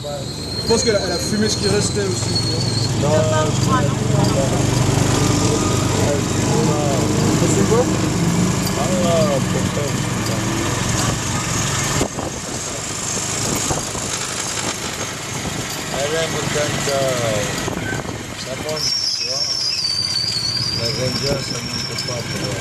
Je pense qu'elle a fumé ce qui restait aussi. Non, ça fume pas? Ah, pourquoi? Elle aime quand ça monte, tu vois. Les Indiens, ça ne monte pas pour eux.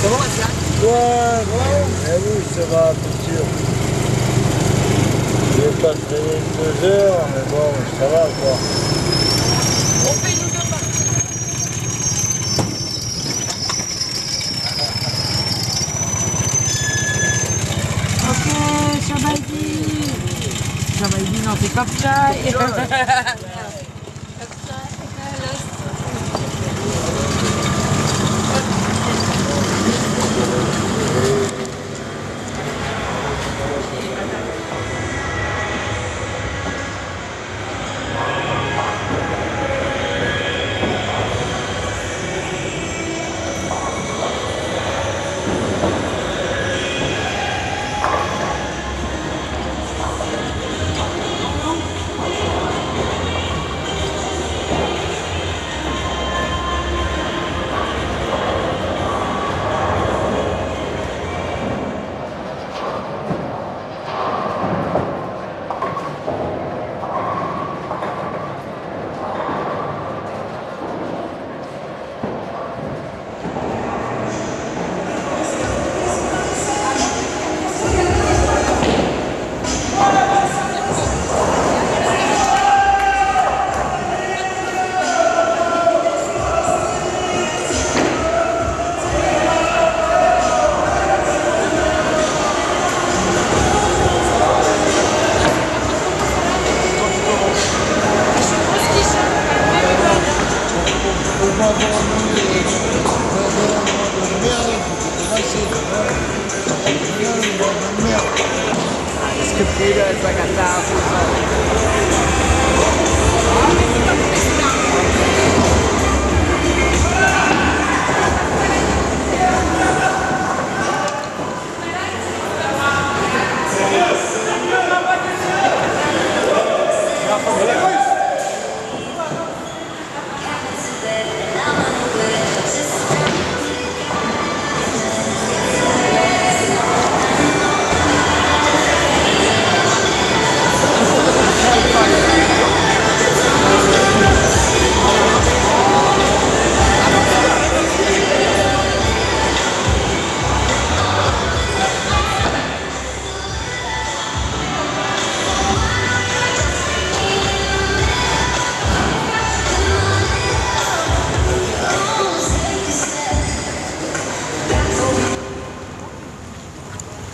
Ça va? Ouais, mais oui, ça va, bien sûr. Je vais pas traîner 2 heures, mais bon, ça va quoi. On fait une ou deux parties. Ok, Shabaidi. Shabaidi, non, c'est comme ça.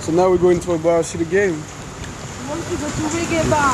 So now we're going to a bar, see the game. We want to go to reggae bar.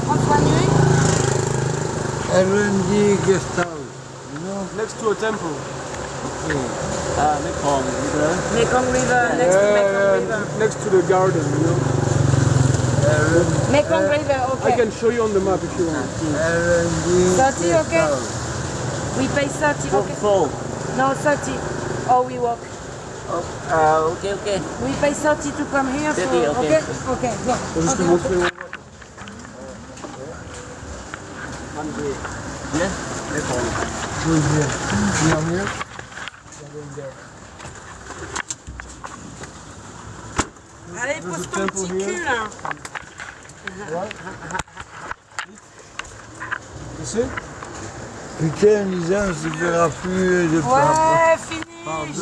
François Nuit. R&D guest house, you know? Next to a temple. Okay. Mekong River. Mekong River, next to Mekong River. Next to the garden, you know. Mekong River, I okay. can show you on the map if you want. 30, okay. We pay 30, okay. Full. No, 30. Oh, we walk. Okay. We pay 30 to come here. 30, so, okay. Okay, go. Faut juste te Okay. montrer. Yeah. Allez, pose ton petit cul là. Ici? Putain, Lisa, on se verra plus de Ouais, fini. Pardon,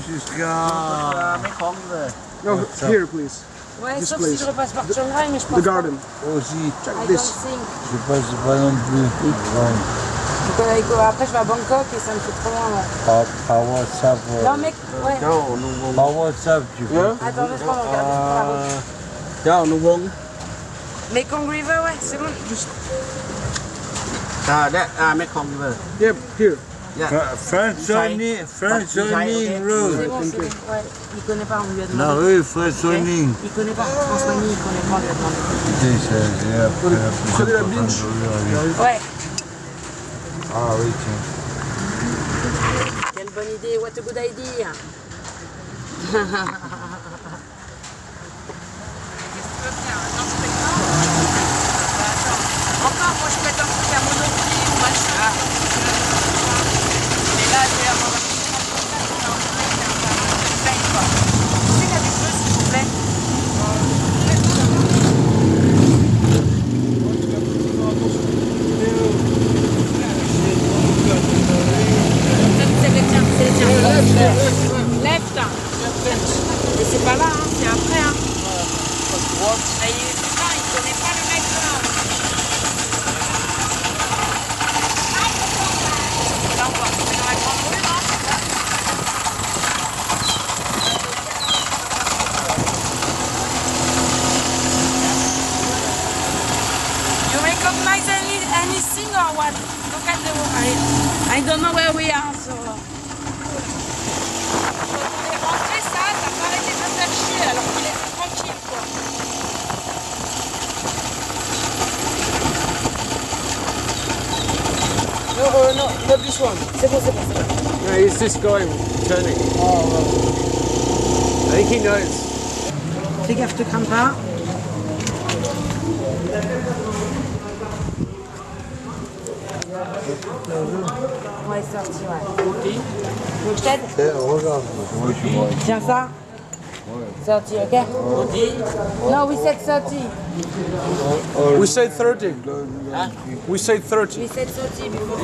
jusqu'à... Mekong River. No, here, please. Ouais, This sauf place. si je repasse par Chiang Mai, mais je pense The garden. Aussi, Check I don't this. think. je passe pas non plus. Après, je vais à Bangkok et ça me fait trop loin. Là. Par WhatsApp. Non, mec, ouais. Par WhatsApp, tu peux. Yeah? Attends, laisse-moi regarder pour la route. Yeah, no wrong. Mekong River, ouais, c'est bon. Mekong River. Yep, here. Frenchman Road. C'est bon, c'est bon. Ouais, il connaît pas, on lui a La demandé. rue Frenchman. Il connaît pas, François il connaît pas, on lui a demandé. Putain, c'est après Prenez la binge. Ouais, Ah oui, tiens. quelle bonne idée, what a good idea. Encore, moi je peux être un truc à Monoprix ou machin. Mais là, je vais avoir un paye quoi. Tu sais, il y a du feu, s'il vous plaît. C'est les tiens. Left. Et c'est pas là, hein, c'est après. Hein. Là, putain, il connaît pas le mec là. Là, on va retrouver dans la grande rue, non? C'est ça? You recognize anything or what? Look at the I don't know where we are, so... Quand on est rentré, ça paraît déjà faire chier, alors qu'il était tranquille, quoi. No, not this one. C'est bon, c'est bon, c'est bon. Yeah, it's this guy turning. Oh, ouais. I think he knows. Fais gaffe, te crame pas. Ouais, sorti, ouais. Tu veux que je t'aide? Regarde, moi je suis mort. Tiens ça. Sorti, ok? No, we said 30. We said 30. We said 30. We said 30 before we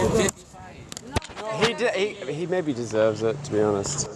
go. He maybe deserves it, to be honest.